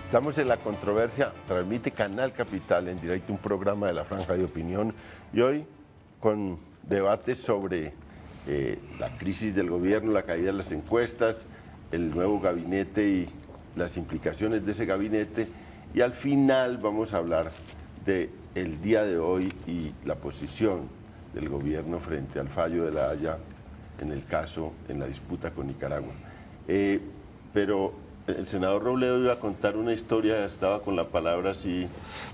Estamos en La Controversia, transmite Canal Capital en directo un programa de la Franja de Opinión y hoy con debates sobre la crisis del gobierno, la caída de las encuestas, el nuevo gabinete y las implicaciones de ese gabinete, y al final vamos a hablar del día de hoy y la posición del gobierno frente al fallo de La Haya en el caso, en la disputa con Nicaragua. Pero el senador Robledo iba a contar una historia, estaba con la palabra así.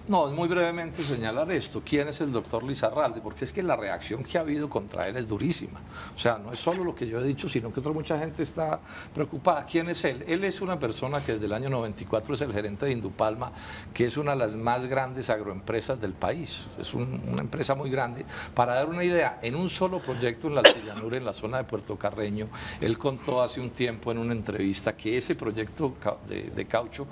No, muy brevemente señalar esto. ¿Quién es el doctor Lizarralde? Porque es que la reacción que ha habido contra él es durísima. O sea, no es solo lo que yo he dicho, sino que mucha gente está preocupada. ¿Quién es él? Él es una persona que desde el año 94 es el gerente de Indupalma, que es una de las más grandes agroempresas del país. Es una empresa muy grande. Para dar una idea, en un solo proyecto en la Altillanura, en la zona de Puerto Carreño, él contó hace un tiempo en una entrevista que ese proyecto de caucho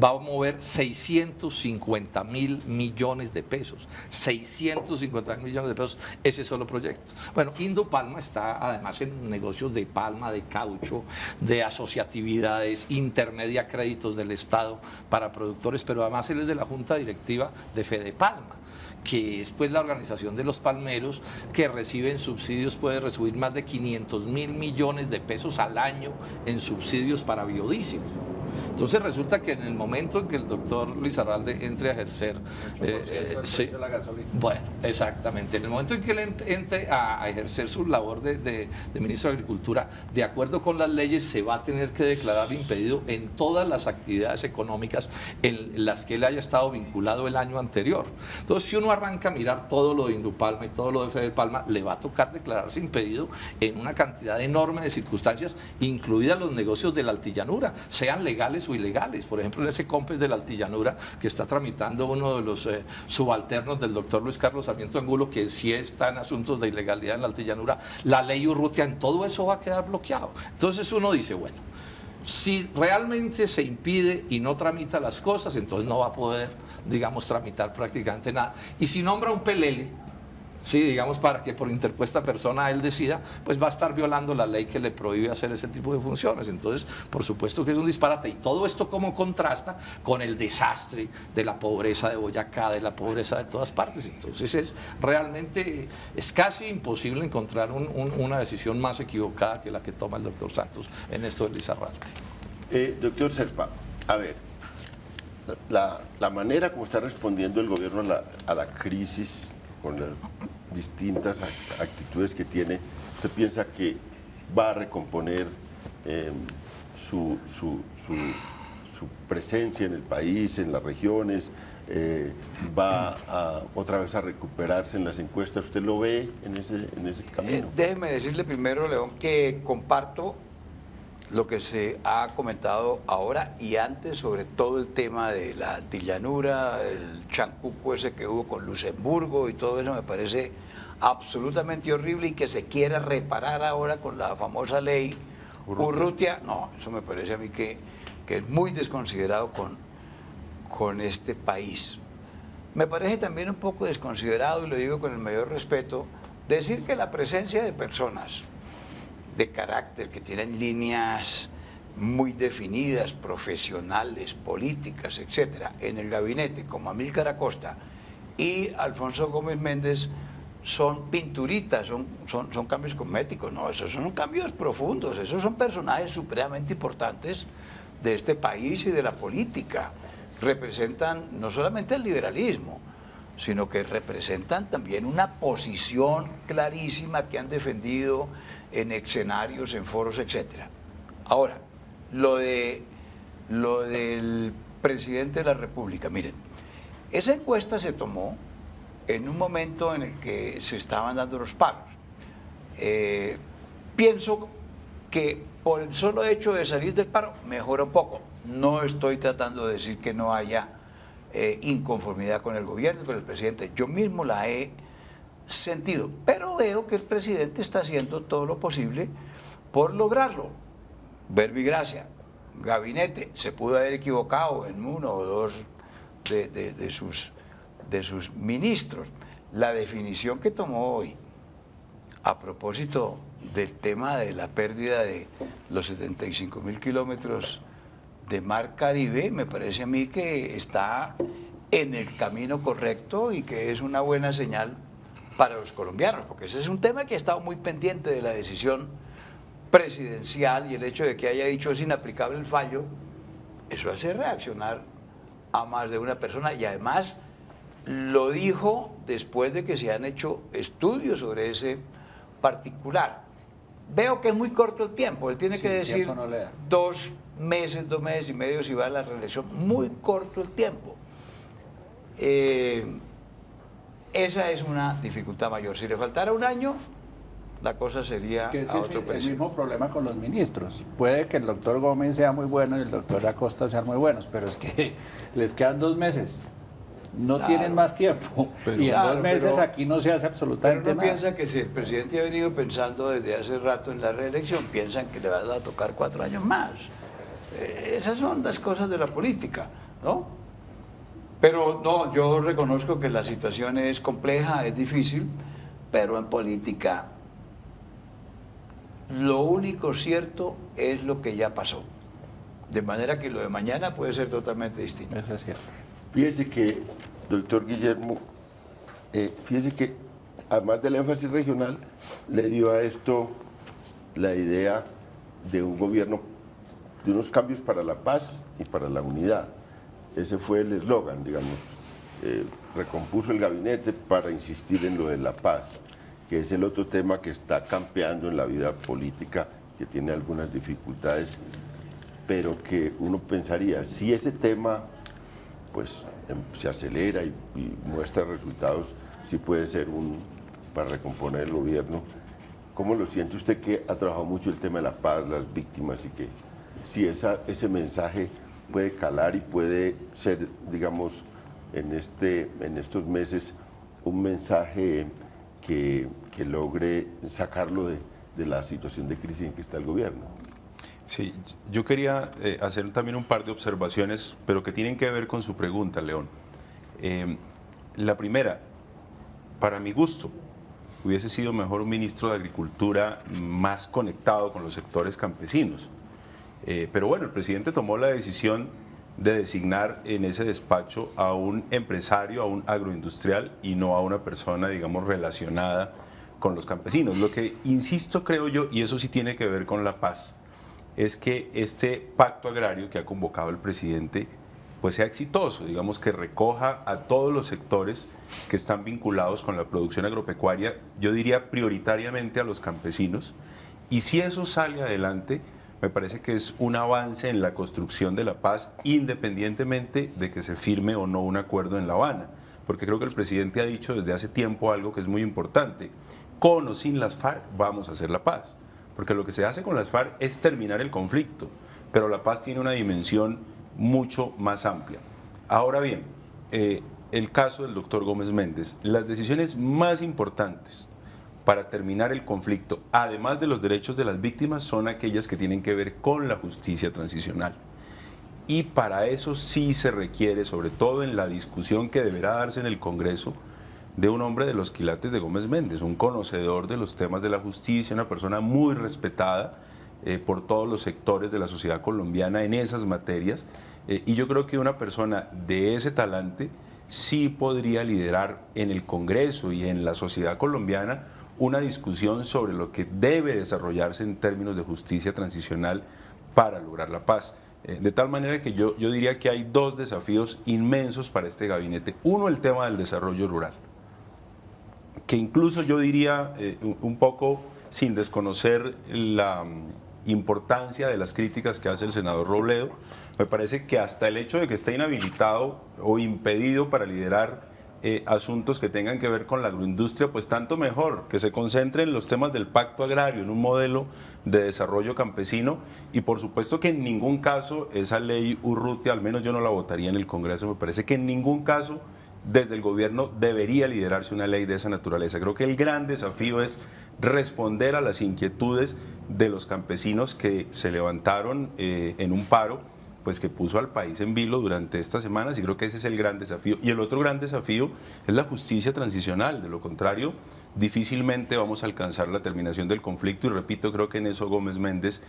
va a mover 650.000 millones de pesos. 650.000 millones de pesos ese solo proyecto. Bueno, Indupalma está además en negocios de palma, de caucho, de asociatividades, intermedia créditos del Estado para productores, pero además él es de la junta directiva de Fedepalma, que es pues la organización de los palmeros que reciben subsidios, puede recibir más de 500.000 millones de pesos al año en subsidios para biodiesel. Entonces resulta que en el momento en que el doctor Lizarralde entre a ejercer, sí, bueno, exactamente, en el momento en que él entre a ejercer su labor de ministro de Agricultura, de acuerdo con las leyes, se va a tener que declarar impedido en todas las actividades económicas en las que él haya estado vinculado el año anterior. Entonces, si uno arranca a mirar todo lo de Indupalma y todo lo de Fedepalma, le va a tocar declararse impedido en una cantidad enorme de circunstancias, incluidas los negocios de la Altillanura, sean legales o ilegales. Por ejemplo, en ese COMPES de la Altillanura que está tramitando uno de los subalternos del doctor Luis Carlos Sarmiento Angulo, que sí está en asuntos de ilegalidad en la Altillanura, la ley Urrutia, en todo eso va a quedar bloqueado. Entonces uno dice, bueno, si realmente se impide y no tramita las cosas, entonces no va a poder, digamos, tramitar prácticamente nada. Y si nombra un pelele, sí, digamos, para que por interpuesta persona él decida, pues va a estar violando la ley que le prohíbe hacer ese tipo de funciones. Entonces, por supuesto que es un disparate. Y todo esto como contrasta con el desastre de la pobreza de Boyacá, de la pobreza de todas partes. Entonces, es casi imposible encontrar una decisión más equivocada que la que toma el doctor Santos en esto de Lizarralde. Doctor Serpa, a ver, la manera como está respondiendo el gobierno a la crisis, con las distintas actitudes que tiene, ¿usted piensa que va a recomponer su presencia en el país, en las regiones? ¿Va otra vez a recuperarse en las encuestas? ¿Usted lo ve en ese camino? Déjeme decirle primero, León, que comparto lo que se ha comentado ahora y antes sobre todo el tema de la Altillanura, el chancuco ese que hubo con Luxemburgo y todo eso me parece absolutamente horrible, y que se quiera reparar ahora con la famosa ley Urrutia. No, eso me parece a mí que es muy desconsiderado con este país. Me parece también un poco desconsiderado, y lo digo con el mayor respeto, decir que la presencia de personas de carácter, que tienen líneas muy definidas, profesionales, políticas, etcétera, en el gabinete, como Amílcar Acosta y Alfonso Gómez Méndez, son pinturitas, son cambios cosméticos. No, esos son cambios profundos, esos son personajes supremamente importantes de este país y de la política. Representan no solamente el liberalismo, sino que representan también una posición clarísima que han defendido en escenarios, en foros, etcétera. Ahora, lo del presidente de la República, miren, esa encuesta se tomó en un momento en el que se estaban dando los paros. Pienso que por el solo hecho de salir del paro mejora un poco. No estoy tratando de decir que no haya inconformidad con el gobierno, con el presidente. Yo mismo la he sentido, pero veo que el presidente está haciendo todo lo posible por lograrlo. Verbigracia, gabinete, se pudo haber equivocado en uno o dos de sus ministros. La definición que tomó hoy a propósito del tema de la pérdida de los 75.000 kilómetros de Mar Caribe, me parece a mí que está en el camino correcto y que es una buena señal para los colombianos, porque ese es un tema que ha estado muy pendiente de la decisión presidencial, y el hecho de que haya dicho es inaplicable el fallo, eso hace reaccionar a más de una persona, y además lo dijo después de que se han hecho estudios sobre ese particular. Veo que es muy corto el tiempo, él tiene que decir no 2 meses y medio si va a la reelección, muy corto el tiempo. Esa es una dificultad mayor. Si le faltara un año, la cosa sería que es a otro el precio. mismo problema con los ministros. Puede que el doctor Gómez sea muy bueno y el doctor Acosta sean muy buenos, pero es que les quedan 2 meses. No Claro. tienen más tiempo. Pero- y en Claro, 2 meses pero- aquí no se hace Pero absolutamente uno nada. piensa que si el presidente ha venido pensando desde hace rato en la reelección, piensan que le van a tocar 4 años más. Esas son las cosas de la política, ¿no? Pero no, yo reconozco que la situación es compleja, es difícil, pero en política lo único cierto es lo que ya pasó. De manera que lo de mañana puede ser totalmente distinto. Eso es cierto. Fíjese que, doctor Guillermo, fíjese que además del énfasis regional, le dio a esto la idea de un gobierno, de unos cambios para la paz y para la unidad. Ese fue el eslogan, digamos. Recompuso el gabinete para insistir en lo de la paz, que es el otro tema que está campeando en la vida política, que tiene algunas dificultades, pero que uno pensaría, si ese tema pues se acelera y muestra resultados, sí puede ser para recomponer el gobierno. ¿Cómo lo siente usted, que ha trabajado mucho el tema de la paz, las víctimas, y que si ese mensaje puede calar y puede ser, digamos, en estos meses un mensaje que logre sacarlo de la situación de crisis en que está el gobierno? Sí, yo quería hacer también un par de observaciones, pero que tienen que ver con su pregunta, León. La primera, para mi gusto, hubiese sido mejor un ministro de Agricultura más conectado con los sectores campesinos. Pero bueno, el presidente tomó la decisión de designar en ese despacho a un empresario, a un agroindustrial, y no a una persona, digamos, relacionada con los campesinos. Lo que insisto, creo yo, y eso sí tiene que ver con la paz, es que este pacto agrario que ha convocado el presidente pues sea exitoso, digamos, que recoja a todos los sectores que están vinculados con la producción agropecuaria, yo diría prioritariamente a los campesinos, y si eso sale adelante, me parece que es un avance en la construcción de la paz, independientemente de que se firme o no un acuerdo en La Habana, porque creo que el presidente ha dicho desde hace tiempo algo que es muy importante: con o sin las FARC vamos a hacer la paz, porque lo que se hace con las FARC es terminar el conflicto, pero la paz tiene una dimensión mucho más amplia. Ahora bien, el caso del doctor Gómez Méndez, las decisiones más importantes para terminar el conflicto, además de los derechos de las víctimas, son aquellas que tienen que ver con la justicia transicional. Y para eso sí se requiere, sobre todo en la discusión que deberá darse en el Congreso, de un hombre de los quilates de Gómez Méndez, un conocedor de los temas de la justicia, una persona muy respetada por todos los sectores de la sociedad colombiana en esas materias, y yo creo que una persona de ese talante sí podría liderar en el Congreso y en la sociedad colombiana una discusión sobre lo que debe desarrollarse en términos de justicia transicional para lograr la paz. De tal manera que yo diría que hay 2 desafíos inmensos para este gabinete. Uno, el tema del desarrollo rural, que incluso yo diría, un poco sin desconocer la importancia de las críticas que hace el senador Robledo, me parece que hasta el hecho de que esté inhabilitado o impedido para liderar asuntos que tengan que ver con la agroindustria, pues tanto mejor, que se concentre en los temas del pacto agrario, en un modelo de desarrollo campesino, y por supuesto que en ningún caso esa ley Urrutia, al menos yo no la votaría en el Congreso, me parece que en ningún caso desde el gobierno debería liderarse una ley de esa naturaleza. Creo que el gran desafío es responder a las inquietudes de los campesinos que se levantaron en un paro, pues que puso al país en vilo durante estas semanas, y creo que ese es el gran desafío. Y el otro gran desafío es la justicia transicional. De lo contrario, difícilmente vamos a alcanzar la terminación del conflicto, y repito, creo que en eso Gómez Méndez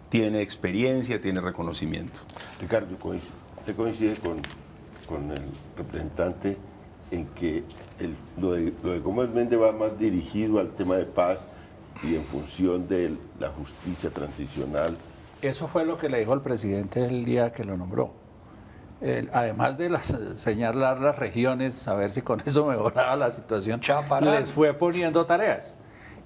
tiene experiencia, tiene reconocimiento. Ricardo, ¿usted coincide con el representante en que lo de Gómez Méndez va más dirigido al tema de paz y en función de la justicia transicional? Eso fue lo que le dijo el presidente el día que lo nombró. Además de señalar las regiones, a ver si con eso mejoraba la situación, les fue poniendo tareas.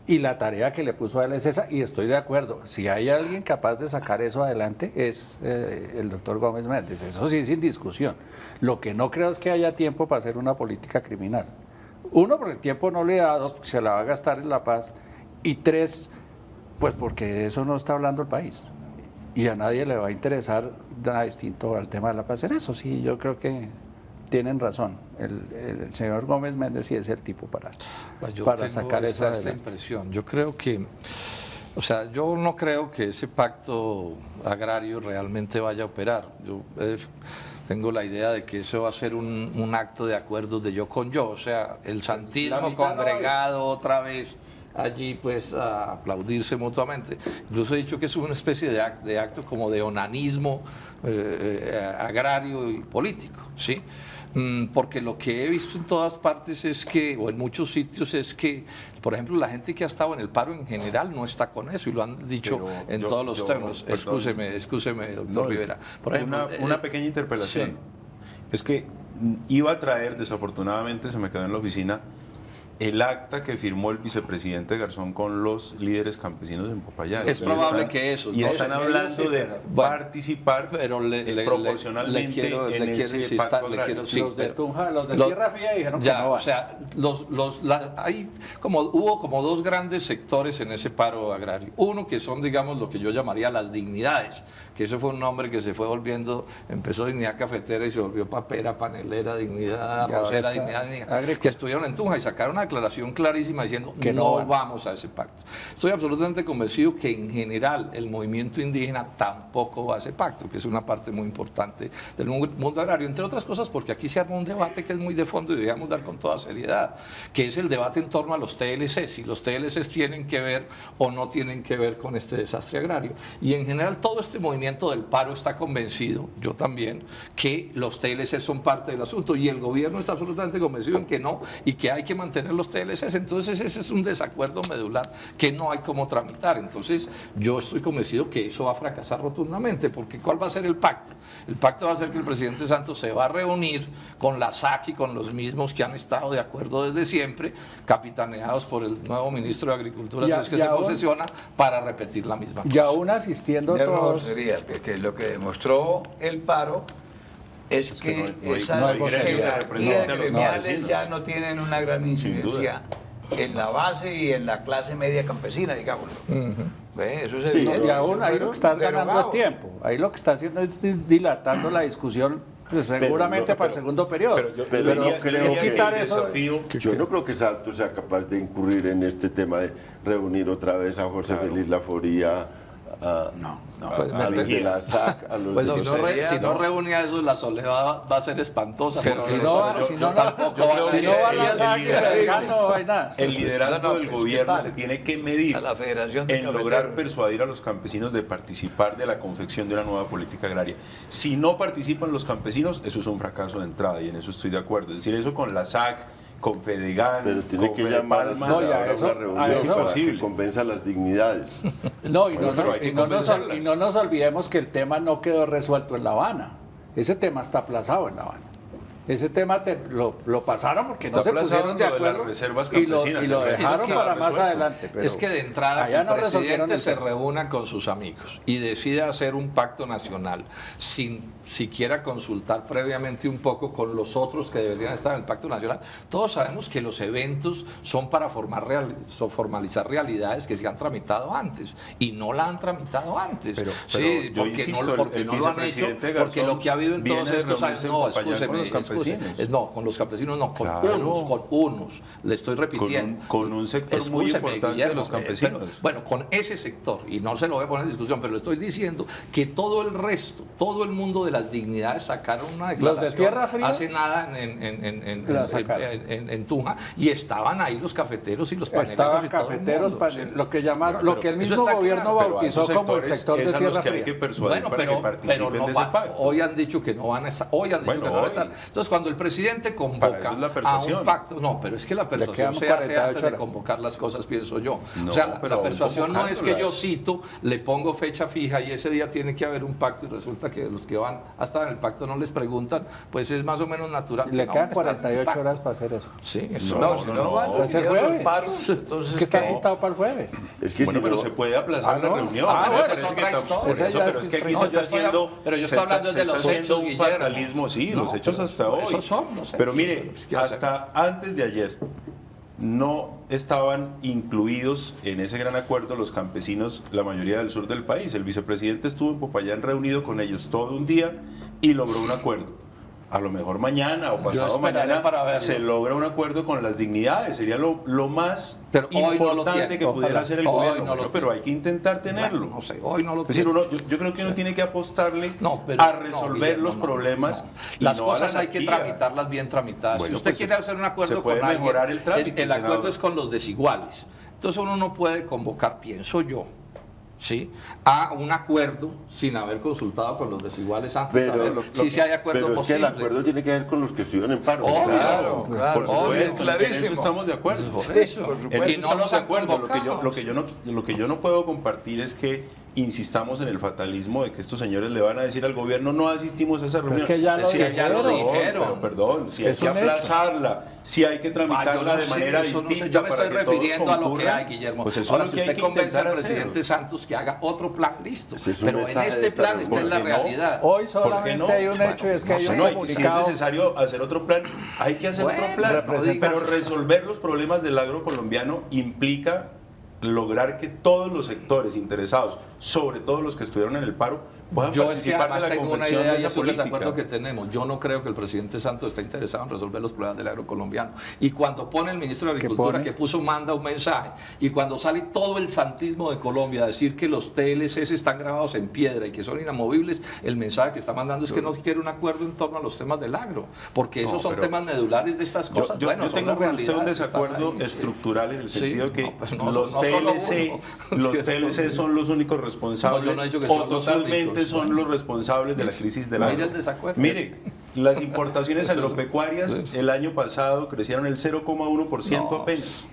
Y la tarea que le puso a él es esa, y estoy de acuerdo, si hay alguien capaz de sacar eso adelante es el doctor Gómez Méndez, eso sí, sin discusión. Lo que no creo es que haya tiempo para hacer una política criminal. Uno, porque el tiempo no le da; dos, porque se la va a gastar en la paz; y tres, pues porque de eso no está hablando el país. Y a nadie le va a interesar nada distinto al tema de la paz. En eso sí, yo creo que tienen razón. El señor Gómez Méndez sí es el tipo para sacar esta impresión. Yo creo que, o sea, yo no creo que ese pacto agrario realmente vaya a operar. Yo tengo la idea de que eso va a ser un acto de acuerdos de yo con yo, o sea, el santismo congregado otra vez allí, pues, a aplaudirse mutuamente. Incluso he dicho que es una especie de acto como de onanismo agrario y político, ¿sí? Porque lo que he visto en todas partes es que, o en muchos sitios, es que, por ejemplo, la gente que ha estado en el paro en general no está con eso, y lo han dicho en todos los temas. Excúseme, doctor Rivera. Por ejemplo, una pequeña interpelación. Sí. Es que iba a traer, desafortunadamente se me quedó en la oficina, el acta que firmó el vicepresidente Garzón con los líderes campesinos en Popayán. Es probable que eso. Y están hablando de participar proporcionalmente en ese pacto agrario. Los de Tunja, los de Tierra Fría dijeron que no van. O sea, hubo como dos grandes sectores en ese paro agrario. Uno que son, digamos, lo que yo llamaría las dignidades, que eso fue un nombre que se fue volviendo, empezó Dignidad Cafetera y se volvió papera, panelera, dignidad arrocera, dignidad, que estuvieron en Tunja y sacaron una declaración clarísima diciendo que no vamos a ese pacto. Estoy absolutamente convencido que en general el movimiento indígena tampoco va a ese pacto, que es una parte muy importante del mundo agrario, entre otras cosas porque aquí se arma un debate que es muy de fondo y debemos dar con toda seriedad, que es el debate en torno a los TLC, si los TLC tienen que ver o no tienen que ver con este desastre agrario. Y en general todo este movimiento del paro está convencido, yo también, que los TLC son parte del asunto, y el gobierno está absolutamente convencido en que no, y que hay que mantener los TLCs. Entonces ese es un desacuerdo medular que no hay cómo tramitar. Entonces yo estoy convencido que eso va a fracasar rotundamente, porque ¿cuál va a ser el pacto? El pacto va a ser que el presidente Santos se va a reunir con la SAC y con los mismos que han estado de acuerdo desde siempre, capitaneados por el nuevo ministro de Agricultura que se posesiona, para repetir la misma cosa. Y aún asistiendo todos... que lo que demostró el paro es que esas jerarquías gremiales ya no tienen una gran incidencia en la base y en la clase media campesina, digámoslo. Eso es y aún ahí lo que está ganando es tiempo. Ahí lo que está haciendo es dilatando la discusión, pues seguramente para el segundo periodo. Pero no creo que quitar eso. Yo no creo que Santos sea capaz de incurrir en este tema de reunir otra vez a José Félix Laforía, a los de la SAC, a los pues si no reúne a eso, la soledad va a ser espantosa. Pero si no va la SAC, no hay nada. El liderazgo del gobierno se tiene que medir en lograr persuadir a los campesinos de participar de la confección de una nueva política agraria. Si no participan los campesinos, eso es un fracaso de entrada, y en eso estoy de acuerdo. Es decir, eso con la SAC, con Fedegan, pero tiene que llamar a una reunión para que convenza las dignidades. No, y no nos olvidemos que el tema no quedó resuelto en La Habana. Ese tema está aplazado en La Habana. Ese tema lo pasaron porque no se pusieron de acuerdo y lo dejaron para más adelante. Pero es que de entrada el presidente se reúna con sus amigos y decide hacer un pacto nacional sin siquiera consultar previamente un poco con los otros que deberían estar en el pacto nacional. Todos sabemos que los eventos son para formalizar realidades que se han tramitado antes, y no la han tramitado antes. Pero porque no lo han hecho, porque lo que ha habido en todos estos años, campesinos. No, con los campesinos no, con Claro. unos, le estoy repitiendo. Con un sector muy Escúcheme, importante Guillermo, de los campesinos. pero, bueno, con ese sector, y no se lo voy a poner en discusión, pero le estoy diciendo que todo el resto, todo el mundo de las dignidades sacaron una declaración ¿Los de Tierra Fría? hace nada en Tunja, y estaban ahí los cafeteros y los paneleros Estaban y todo el cafeteros, mundo, sí. lo que llamaron, Pero lo que el eso mismo está gobierno claro. Pero a bautizó esos como el sectores sector de es a los Tierra que hay Fría. que persuadir Bueno, para que participen no de ese va- pacto. hoy han dicho que no van a estar. Hoy han dicho Bueno, que no van a hoy. estar. Entonces, cuando el presidente Para convoca eso es la a persuasión. un pacto, no, pero es que la persuasión quedan se hace 48 antes de horas. convocar las cosas, pienso yo. No, o sea, la pero persuasión no es que yo convocándolas. cito, le pongo fecha fija y ese día tiene que haber un pacto y resulta que los que van hasta en el pacto no les preguntan, pues es más o menos natural. Le que no quedan van a estar en el 48 pacto. horas para hacer eso. Sí, eso. No, si no van Pues el los jueves. paros, entonces Es que está ¿qué? citado para el jueves. Es que Bueno, si pero no- se puede aplazar la no. reunión. Ah, Me bueno, parece es que otra tampoco- historia. por eso, Esa ya pero es es que aquí otra se historia. está haciendo, Pero yo se estoy hablando se de está los haciendo hechos, un Guillermo. fatalismo, sí, No, los hechos pero hasta hoy. esos son los hechos. Pero mire, ¿Qué hasta antes de ayer no estaban incluidos en ese gran acuerdo los campesinos, la mayoría del sur del país. El vicepresidente estuvo en Popayán reunido con ellos todo un día y logró un acuerdo. A lo mejor mañana o pasado esperaré mañana para verlo. se logra un acuerdo con las dignidades. Sería lo más Pero hoy no lo importante tiene. que pudiera Ojalá. hacer el Hoy gobierno. no lo Bueno, pero tiene. hay que intentar tenerlo. Bueno, no sé, hoy no lo Es decir, tiene. yo creo que uno tiene que apostarle No, pero- a no, resolver Guillermo, los no, problemas. no. y Las no a la cosas hay que anarquía. tramitarlas bien tramitadas. Bueno, si usted pues quiere hacer un acuerdo se puede con alguien, mejorar el trámite, el acuerdo senador. es con los desiguales. Entonces uno no puede convocar, pienso yo, ¿sí?, a un acuerdo sin haber consultado con los desiguales antes de saber si se hay acuerdo pero es que posible. el acuerdo tiene que ver con los que estuvieron en paro. Obvio. Claro, Por claro, supuesto, es en clarísimo. eso estamos de acuerdo. Por Sí, eso. por En supuesto. Y eso no estamos los de han acuerdo. Lo convocado. que yo no puedo compartir es que insistamos en el fatalismo de que estos señores le van a decir al gobierno no asistimos a esa reunión. es que ya lo Sí, dijeron. Pero perdón, si hay Es que un hecho. aplazarla, si hay que tramitarla yo no de sé, manera eso no sé. distinta. Yo me para estoy que todos refiriendo a lo que concurran, hay, Guillermo. Pues eso Ahora, es si lo que hay usted que convence intentar al hacer. presidente Santos que haga otro plan, listo. Ese es un Pero en mensaje de este esta plan reunión. está en la ¿Por qué no? realidad. Hoy ¿Por qué solamente no? hay un Bueno, hecho, es que no hay sé, un No, y si es comunicado. necesario hacer otro plan, hay que hacer Bueno, otro plan. representa- Pero resolver los problemas del agro colombiano implica lograr que todos los sectores interesados, sobre todo los que estuvieron en el paro, puedan Yo es que participar además de la tengo una confección idea de y esa eso es el acuerdo que política. tenemos. Yo no creo que el presidente Santos esté interesado en resolver los problemas del agro colombiano. Y cuando pone el ministro de Agricultura pone? que manda un mensaje, y cuando sale todo el santismo de Colombia a decir que los TLCs están grabados en piedra y que son inamovibles, el mensaje que está mandando es que no quiere un acuerdo en torno a los temas del agro, porque esos No, son pero temas medulares de estas cosas. Yo Bueno, son tengo las con usted un realidades que están desacuerdo ahí. estructural en el Sí, sentido que no, pues no, los no solo TLC, uno. los Sí, TLC son los únicos responsables No, yo no he dicho que o son los totalmente únicos. son Bueno. los responsables de la crisis del Mire agro. el desacuerdo. Mire, las importaciones Eso- agropecuarias sí. el año pasado crecieron el 0,1% No. apenas.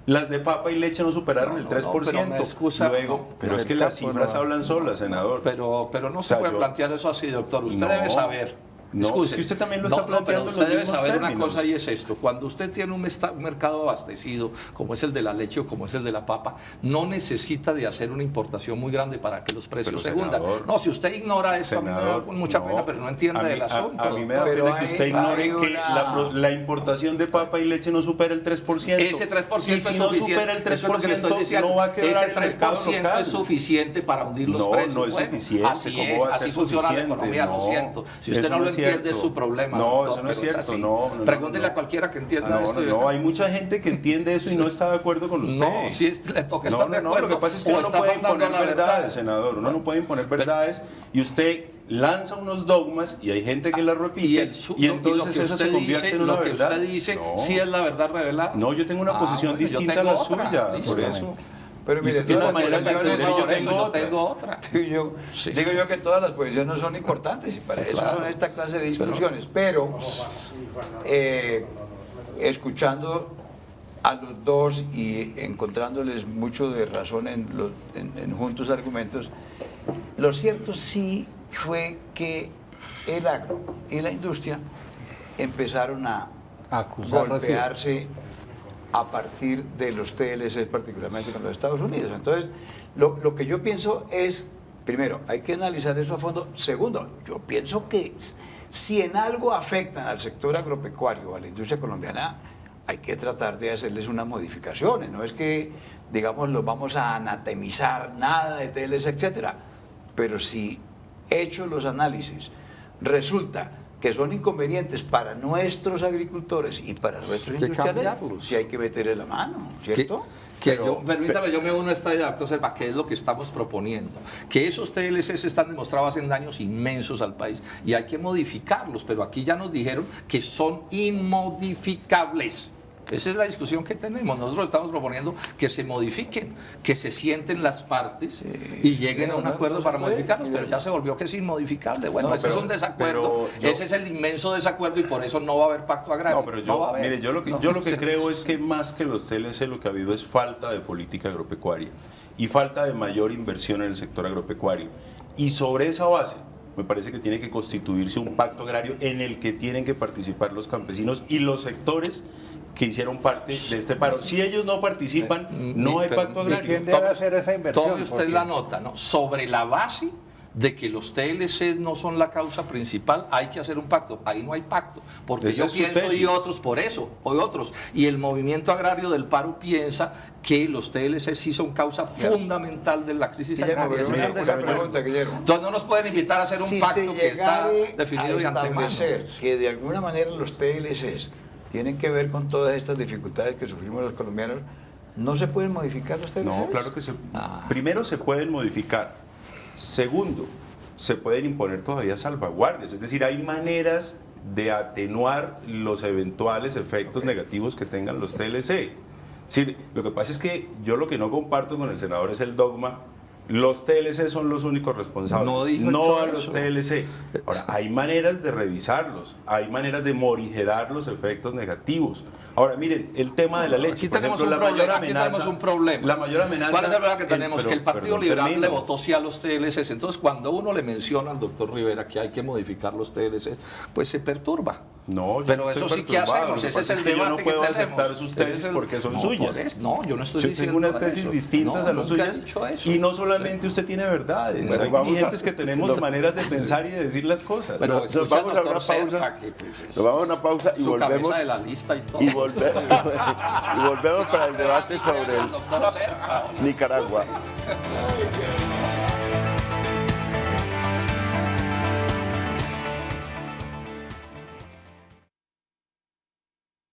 Las de papa y leche no superaron No, el no, 3%. pero me excusa, Luego, no. pero es que El las campo cifras no. hablan solas, senador. Pero no se sea, puede yo- plantear eso así, doctor. Usted No. debe saber. No, Escuche, es que usted también lo está pero planteando en usted los debe mismos saber una términos. cosa y es esto. Cuando usted tiene un mercado abastecido, como es el de la leche o como es el de la papa, no necesita de hacer una importación muy grande para que los precios se Pero, hundan. senador, No, si usted ignora esto, a mí me da Senador, mucha no. pena, pero no entiende A mí- el asunto. A mí me da Pero pena que hay- usted ignore hay que una- la importación de papa y leche no supera el 3%. Ese 3% y es si no suficiente. supera el 3%, Eso es lo que le estoy diciendo. no va a quebrar Ese el mercado 3% local. es suficiente para hundir los No, precios. no es Bueno, suficiente. Así ¿Cómo es, va a así ser funciona la suficiente? economía, lo No, siento. Si usted eso no lo es entiende, cierto. es su problema. No, doctor, eso no es pero cierto. así. No, Pregúntele no. a cualquiera que entienda No, esto. no, hay mucha gente que entiende eso y no está de acuerdo con usted. No, si le toca estar de no, acuerdo. lo que pasa es que o uno no está puede faltando imponer a la verdad. verdades, senador. Uno no puede imponer verdades y usted lanza unos dogmas y hay gente que las repite y, entonces lo que eso se usted convierte dice, en una lo que verdad. usted dice, No. sí es la verdad revelada. No, yo tengo una posición bueno, yo distinta a tengo la otra, suya, listo. por eso. Pero Y mire, usted tiene todas una las manera de posiciones entender, yo son- tengo yo tengo otras. otra. Digo Sí. yo que todas las posiciones son importantes y para Sí, eso claro. son esta clase de discusiones. Pero escuchando a los dos y encontrándoles mucho de razón en juntos argumentos, lo cierto sí fue que el agro y la industria empezaron a Acusar golpearse a partir de los TLC, particularmente con los Estados Unidos. Entonces, lo que yo pienso es, primero, hay que analizar eso a fondo. Segundo, yo pienso que si en algo afectan al sector agropecuario, a la industria colombiana, hay que tratar de hacerles unas modificaciones. No es que, digamos, los vamos a anatemizar, nada de TLC, etcétera. Pero si, hechos los análisis, resulta que son inconvenientes para nuestros agricultores y para nuestros industriales, sí hay que meterle la mano, ¿cierto? Permítame, yo me uno a esta idea, doctor Serpa, ¿qué es lo que estamos proponiendo? Que esos TLCs están demostrados hacen daños inmensos al país y hay que modificarlos, pero aquí ya nos dijeron que son inmodificables. Esa es la discusión que tenemos. Nosotros estamos proponiendo que se modifiquen, que se sienten las partes y lleguen a un acuerdo para modificarlos, pero ya se volvió que es inmodificable. Bueno, ese es un desacuerdo, ese es el inmenso desacuerdo y por eso no va a haber pacto agrario. No, pero yo lo que creo es que más que los TLC lo que ha habido es falta de política agropecuaria y falta de mayor inversión en el sector agropecuario. Y sobre esa base, me parece que tiene que constituirse un pacto agrario en el que tienen que participar los campesinos y los sectores que hicieron parte de este paro. Si ellos no participan, no hay pacto agrario. ¿Quién debe hacer esa inversión? Tome usted la nota, ¿no? Sobre la base de que los TLCs no son la causa principal, hay que hacer un pacto. Ahí no hay pacto, porque yo pienso y otros por eso, o otros. Y el movimiento agrario del paro piensa que los TLCs sí son causa fundamental de la crisis agraria. Ese es el desacuerdo. Entonces no nos pueden invitar a hacer un pacto que está definido de antemano. Que de alguna manera los TLCs tienen que ver con todas estas dificultades que sufrimos los colombianos, ¿no se pueden modificar los TLCs? No, claro que primero se pueden modificar. Segundo, se pueden imponer todavía salvaguardias. Es decir, hay maneras de atenuar los eventuales efectos negativos que tengan los TLC. Es decir, lo que pasa es que yo lo que no comparto con el senador es el dogma. Los TLC son los únicos responsables, no a los TLC. Ahora, hay maneras de revisarlos, hay maneras de morigerar los efectos negativos. Ahora, miren, el tema de la leche. Aquí tenemos un problema. La mayor amenaza. ¿Cuál es el problema que tenemos? Que el Partido Liberal le votó sí a los TLCs. Entonces, cuando uno le menciona al doctor Rivera que hay que modificar los TLCs, pues se perturba. No, pero eso sí que hacemos. Ese es el debate que tenemos. Yo no puedo aceptar sus tesis porque son suyas. No, yo no estoy diciendo tengo unas tesis distintas a las suyas. Y no solamente usted tiene verdades. Hay clientes que tenemos maneras de pensar y de decir las cosas. Pero nos vamos a una pausa. Nos vamos a una pausa y volvemos. De la lista y todo. Y volvemos para el debate sobre el Nicaragua.